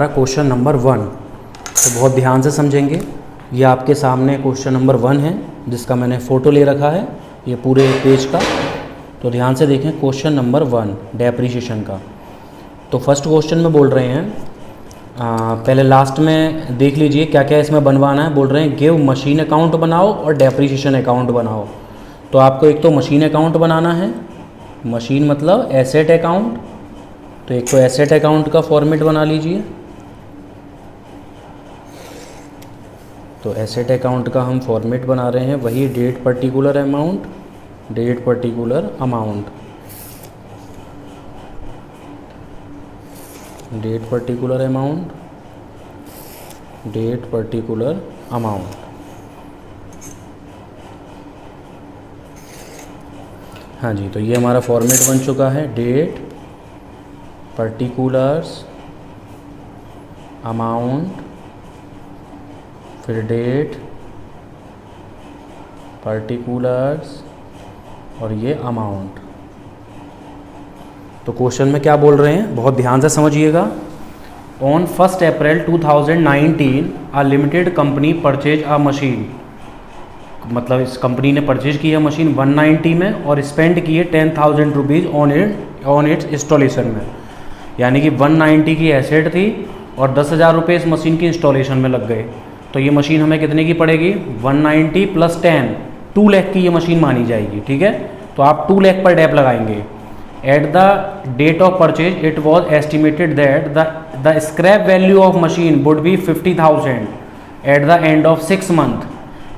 Question number 1, तो बहुत ध्यान से समझेंगे। ये आपके सामने क्वेश्चन नंबर 1 है जिसका मैंने फ़ोटो ले रखा है ये पूरे पेज का। तो ध्यान से देखें क्वेश्चन नंबर 1 डेप्रीशिएशन का। तो फर्स्ट क्वेश्चन में बोल रहे हैं पहले लास्ट में देख लीजिए क्या क्या इसमें बनवाना है। बोल रहे हैं गिव मशीन अकाउंट बनाओ और डेप्रीशिएशन अकाउंट बनाओ। तो आपको एक तो मशीन अकाउंट बनाना है, मशीन मतलब एसेट अकाउंट। तो एक तो एसेट अकाउंट का फॉर्मेट बना लीजिए। तो एसेट अकाउंट का हम फॉर्मेट बना रहे हैं, वही date particular amount, date particular amount, date particular amount, date particular amount. हाँ जी, तो ये हमारा फॉर्मेट बन चुका है, डेट पर्टिकुलर्स अमाउंट, फिर डेट पर्टिकुलर्स और ये अमाउंट। तो क्वेश्चन में क्या बोल रहे हैं बहुत ध्यान से समझिएगा। On 1 April 2019 a limited company purchase a machine, मतलब इस कंपनी ने परचेज की है मशीन 190 में और स्पेंड किए 10,000 रुपीज़ ऑन इट्स इंस्टॉलेशन में। यानी कि 190 की एसेट थी और 10,000 रुपये इस मशीन की इंस्टॉलेशन में लग गए। तो ये मशीन हमें कितने की पड़ेगी, 190 + 10, 2 लाख की ये मशीन मानी जाएगी। ठीक है, तो आप 2 लाख पर डैप लगाएंगे। At the date of purchase it was estimated that the scrap value of machine would be 50,000 at the end of 6 month.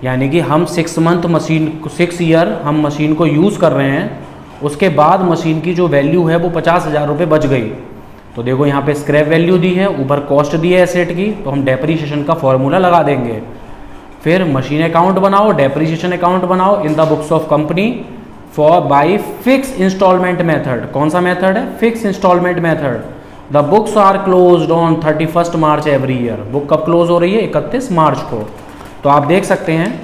यानी कि हम 6 मंथ मशीन 6 ईयर हम मशीन को यूज़ कर रहे हैं, उसके बाद मशीन की जो वैल्यू है वो 50,000 रुपये बच गई। तो देखो यहाँ पे स्क्रैप वैल्यू दी है, ऊपर कॉस्ट दी है एसेट की, तो हम डेप्रीशिएशन का फॉर्मूला लगा देंगे। फिर मशीन अकाउंट बनाओ, डेप्रीशिएशन अकाउंट बनाओ in the books of company for by fix instalment method. कौन सा मेथड है, fix instalment method. The books are closed on 31 March every year. Book कब क्लोज हो रही है, 31 मार्च को। तो आप देख सकते हैं,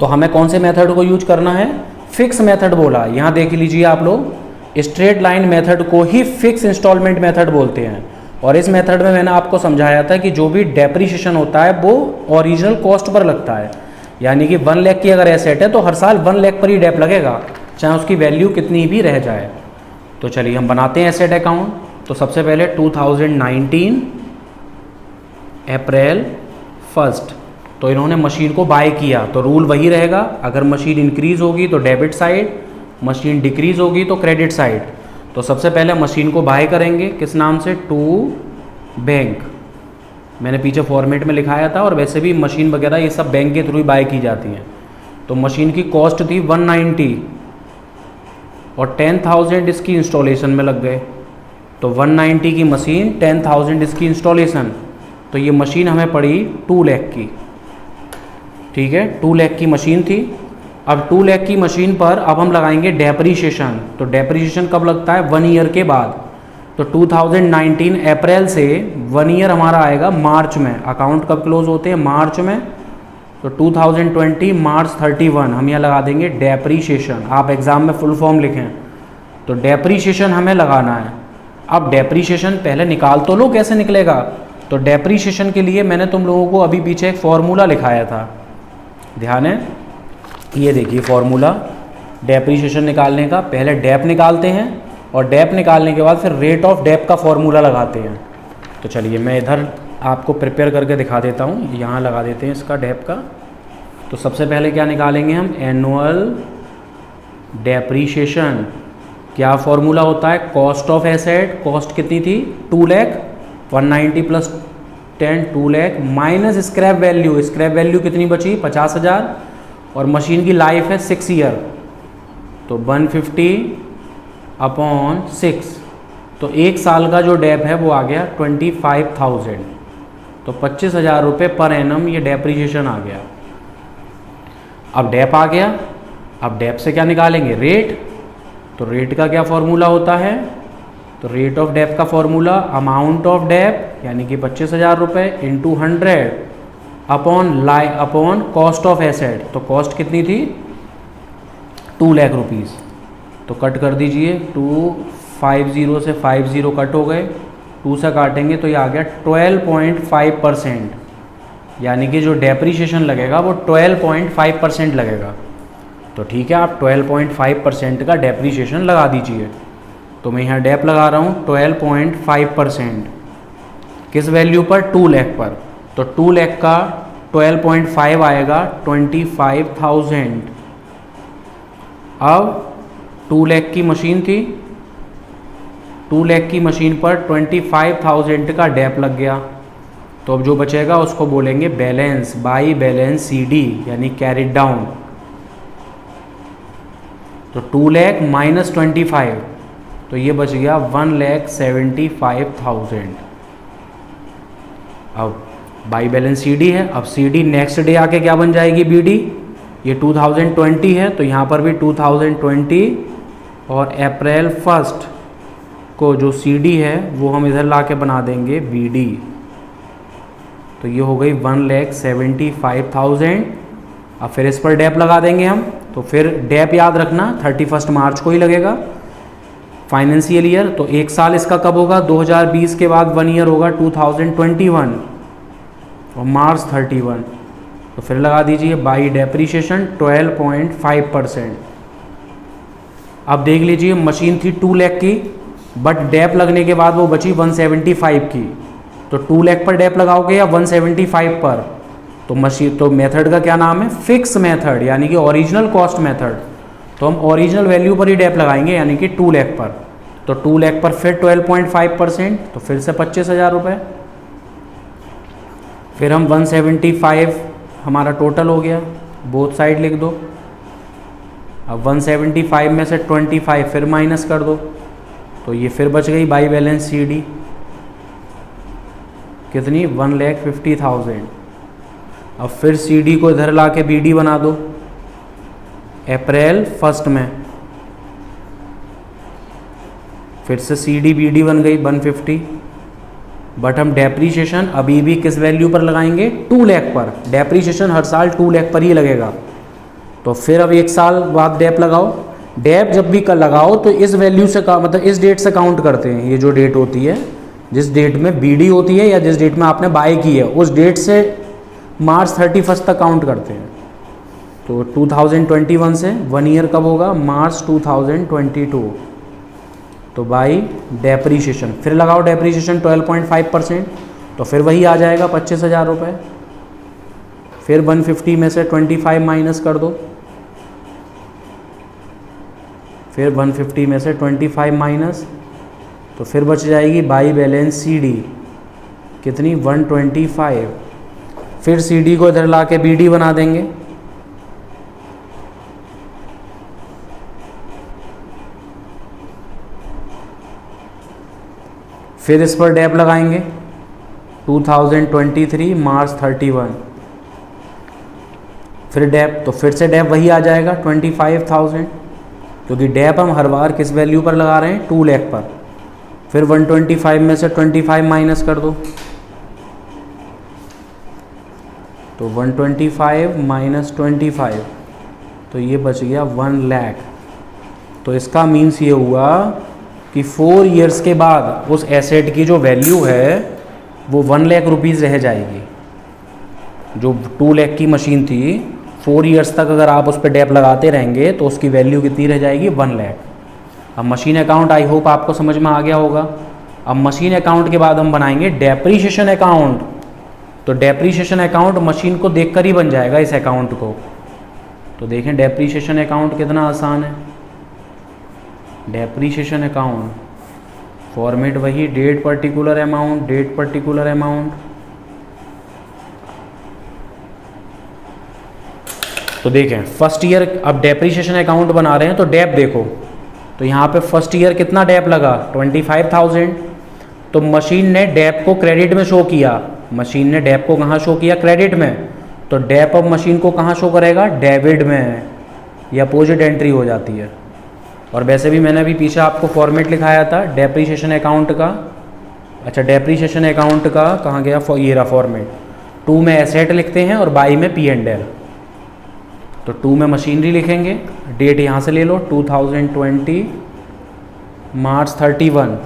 तो हमें कौन से मेथड को यूज करना है, फिक्स मेथड बोला। यहाँ देख लीजिए आप लोग, स्ट्रेट लाइन मेथड को ही फिक्स इंस्टॉलमेंट मेथड बोलते हैं। और इस मेथड में मैंने आपको समझाया था कि जो भी डेप्रीशिएशन होता है वो ओरिजिनल कॉस्ट पर लगता है। यानी कि 1 लाख की अगर एसेट है तो हर साल 1 लाख पर ही डेप लगेगा, चाहे उसकी वैल्यू कितनी भी रह जाए। तो चलिए हम बनाते हैं एसेट अकाउंट। तो सबसे पहले 2019 अप्रैल 1, तो इन्होंने मशीन को बाय किया, तो रूल वही रहेगा, अगर मशीन इंक्रीज़ होगी तो डेबिट साइड, मशीन डिक्रीज़ होगी तो क्रेडिट साइड। तो सबसे पहले मशीन को बाय करेंगे किस नाम से, टू बैंक। मैंने पीछे फॉर्मेट में लिखाया था, और वैसे भी मशीन वगैरह ये सब बैंक के थ्रू ही बाय की जाती हैं। तो मशीन की कॉस्ट थी 190 और 10,000 इसकी इंस्टॉलेशन में लग गए। तो 190 की मशीन, 10,000 इसकी इंस्टॉलेशन, तो ये मशीन हमें पड़ी 2 लाख की। ठीक है, 2 लाख की मशीन थी। अब 2 लाख की मशीन पर अब हम लगाएंगे डेप्रीशिएशन। तो डेप्रीशिएशन कब लगता है, 1 ईयर के बाद। तो 2019 अप्रैल से 1 ईयर हमारा आएगा मार्च में। अकाउंट कब क्लोज होते हैं, मार्च में। तो 2020 मार्च 31 हम यहाँ लगा देंगे डेप्रीशिएशन। आप एग्ज़ाम में फुल फॉर्म लिखें, तो डेप्रीशिएशन हमें लगाना है। अब डेप्रीशिएशन पहले निकाल तो लो, कैसे निकलेगा। तो डेप्रीशिएशन के लिए मैंने तुम लोगों को अभी पीछे एक फॉर्मूला लिखाया था, ध्यान है, ये देखिए फॉर्मूला डेप्रीशिएशन निकालने का। पहले डेप निकालते हैं और डेप निकालने के बाद फिर रेट ऑफ डेप का फॉर्मूला लगाते हैं। तो चलिए मैं इधर आपको प्रिपेयर करके दिखा देता हूँ, यहाँ लगा देते हैं इसका डेप का। तो सबसे पहले क्या निकालेंगे हम, एनुअल डेप्रीशिएशन। क्या फॉर्मूला होता है, कॉस्ट ऑफ एसेट, कॉस्ट कितनी थी 2 lakh, 190 + 10 2 lakh, minus scrap value, scrap value कितनी बची 50,000, और मशीन की लाइफ है 6 ईयर, तो 150/6। तो 1 साल का जो डेप है वो आ गया 25,000। तो 25,000 रुपये पर एनम ये डेप्रीशिएशन आ गया। अब डेप आ गया, अब डेप से क्या निकालेंगे, रेट। तो रेट का क्या फॉर्मूला होता है, तो रेट ऑफ डेप का फॉर्मूला अमाउंट ऑफ डेप यानी कि 25,000 रुपये into 100 upon cost of asset. तो कॉस्ट कितनी थी 2 लाख रुपीज़। तो कट कर दीजिए, 250 से 50 कट हो गए, 2 से काटेंगे तो ये आ गया 12.5%, यानी कि जो डेप्रीशिएशन लगेगा वो 12.5% लगेगा। तो ठीक है, आप 12.5% का डेप्रीशिएशन लगा दीजिए। तो मैं यहाँ डेप लगा रहा हूँ 12.5%, किस वैल्यू पर? 2 लाख पर। तो 2 लाख का 12.5 आएगा 25,000। अब 2 लाख की मशीन थी, 2 लाख की मशीन पर 25,000 का डेप लग गया। तो अब जो बचेगा उसको बोलेंगे balance, by balance C D, यानी कैरिड डाउन। तो 2 लाख माइनस 25, तो ये बच गया 1,75,000। अब बाई बैलेंस सी डी है। अब सी डी नेक्स्ट डे आके क्या बन जाएगी? B D. ये 2020 है तो यहाँ पर भी 2020, और अप्रैल 1 को जो सी डी है वो हम इधर ला के बना देंगे बी डी। तो ये हो गई 1,75,000। अब फिर इस पर डेप लगा देंगे हम। तो फिर डेप याद रखना 31 मार्च को ही लगेगा फाइनेंशियल ईयर। तो एक साल इसका कब होगा? 2020 के बाद 1 ईयर होगा 2021 और मार्च 31। तो फिर लगा दीजिए बाई डेप्रीशिएशन 12.5%। अब देख लीजिए मशीन थी 2 लाख की, बट डेप लगने के बाद वो बची 175 की। तो 2 लाख पर डेप लगाओगे या 175 पर? तो मशीन, तो मेथड का क्या नाम है? फिक्स मेथड, यानी कि ओरिजिनल कॉस्ट मेथड। तो हम ओरिजिनल वैल्यू पर ही डेप लगाएंगे, यानी कि 2 लाख पर। तो 2 लाख पर फिर 12.5%, तो फिर से 25,000 रुपये। फिर हम 175 हमारा टोटल हो गया, बोथ साइड लिख दो। अब 175 में से 25 फिर माइनस कर दो, तो ये फिर बच गई बाई बैलेंस सी डी कितनी? 1,50,000। अब फिर सी डी को इधर ला के बी डी बना दो अप्रैल 1 में। फिर से सी डी बी डी बन गई 150। बट हम डेप्रीशिएशन अभी भी किस वैल्यू पर लगाएंगे? 2 लाख पर। डेप्रीशिएशन हर साल 2 लाख पर ही लगेगा। तो फिर अब एक साल बाद डेप लगाओ। डेप जब भी लगाओ तो इस वैल्यू से मतलब इस डेट से काउंट करते हैं। ये जो डेट होती है, जिस डेट में बीडी होती है या जिस डेट में आपने बाय की है, उस डेट से मार्च 31 तक काउंट करते हैं। तो 2021 से 1 ईयर कब होगा? मार्च 2022। तो बाई डेप्रीशिएशन फिर लगाओ डेप्रीशिएशन 12.5%, तो फिर वही आ जाएगा 25,000 रुपये। फिर 150 में से 25 माइनस कर दो, फिर 150 में से 25 माइनस, तो फिर बच जाएगी बाई बैलेंस सी डी कितनी? 125। फिर सी डी को इधर ला के बी डी बना देंगे। फिर इस पर डेप लगाएंगे 2023 मार्च 31। फिर डेप, तो फिर से डेप वही आ जाएगा 25,000, क्योंकि डेप हम हर बार किस वैल्यू पर लगा रहे हैं? 2 लाख पर। फिर 125 में से 25 माइनस कर दो, तो 125 माइनस 25, तो ये बच गया 1 लाख। तो इसका मीन्स ये हुआ कि 4 ईयर्स के बाद उस एसेट की जो वैल्यू है वो 1 लाख रुपीज़ रह जाएगी। जो 2 लाख की मशीन थी, 4 ईयर्स तक अगर आप उस पर डेप लगाते रहेंगे तो उसकी वैल्यू कितनी रह जाएगी? 1 लाख। अब मशीन अकाउंट आई होप आपको समझ में आ गया होगा। अब मशीन अकाउंट के बाद हम बनाएंगे डेप्रीशिएशन अकाउंट। तो डेप्रीशिएशन अकाउंट मशीन को देखकर ही बन जाएगा इस अकाउंट को। तो देखें डेप्रीशिएशन अकाउंट कितना आसान है। डेप्रीशिएशन अकाउंट फॉर्मेट वही, date particular amount, date particular amount. तो देखें फर्स्ट ईयर, अब डेप्रीशिएशन अकाउंट बना रहे हैं तो डेप देखो, तो यहाँ पे फर्स्ट ईयर कितना डेप लगा? 25,000। तो मशीन ने डेप को क्रेडिट में शो किया। मशीन ने डेप को कहाँ शो किया? क्रेडिट में। तो डेप अब मशीन को कहाँ शो करेगा? डेबिट में। ये अपोजिट एंट्री हो जाती है। और वैसे भी मैंने अभी पीछे आपको फॉर्मेट लिखाया था डेप्रीशिएशन अकाउंट का। अच्छा, डेप्रीशिएशन अकाउंट का कहाँ गया? ये रहा फॉर्मेट। 2 में एसेट लिखते हैं और बाई में P&L। तो 2 में मशीनरी लिखेंगे, डेट यहाँ से ले लो 2020 मार्च 31,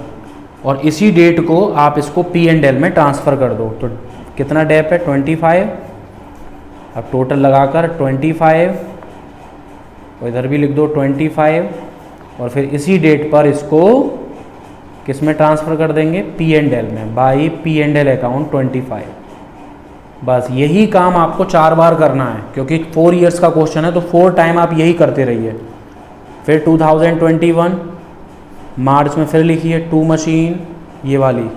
और इसी डेट को आप इसको P&L में ट्रांसफ़र कर दो। तो कितना डेप है 25, अब टोटल लगाकर 25 और इधर भी लिख दो 25 और फिर इसी डेट पर इसको किस में ट्रांसफ़र कर देंगे P&L में, बाई P&L अकाउंट 25। बस यही काम आपको 4 बार करना है क्योंकि 4 इयर्स का क्वेश्चन है, तो 4 टाइम आप यही करते रहिए। फिर 2021 मार्च में फिर लिखिए 2 मशीन, ये वाली,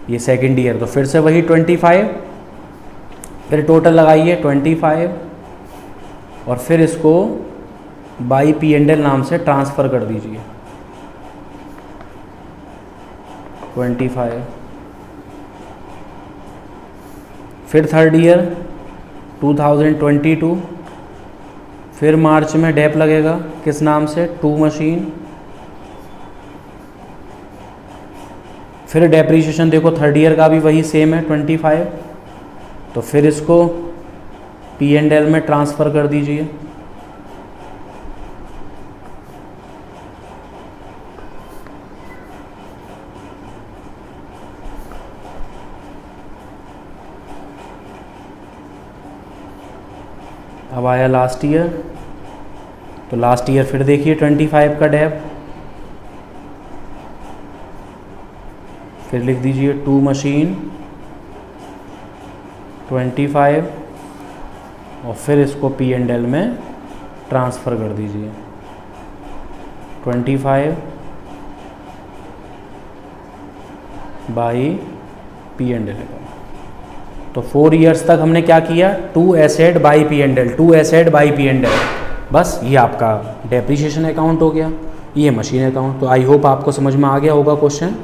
ये सेकेंड ईयर, तो फिर से वही 25, फिर टोटल लगाइए 25 और फिर इसको बाई P&L नाम से ट्रांसफ़र कर दीजिए 25। फिर थर्ड ईयर 2022, फिर मार्च में डेप लगेगा किस नाम से 2 मशीन, फिर डेप्रीशिएशन देखो थर्ड ईयर का भी वही सेम है 25, तो फिर इसको P&L में ट्रांसफ़र कर दीजिए। अब आया लास्ट ईयर, तो लास्ट ईयर फिर देखिए 25 का डेप, फिर लिख दीजिए 2 मशीन 25 और फिर इसको P&L में ट्रांसफ़र कर दीजिए 25 बाई P&L अकाउंट। तो 4 इयर्स तक हमने क्या किया 2 asset by P&L, 2 asset by P&L, बस ये आपका डेप्रीशिएशन अकाउंट हो गया, ये मशीन अकाउंट। तो आई होप आपको समझ में आ गया होगा क्वेश्चन।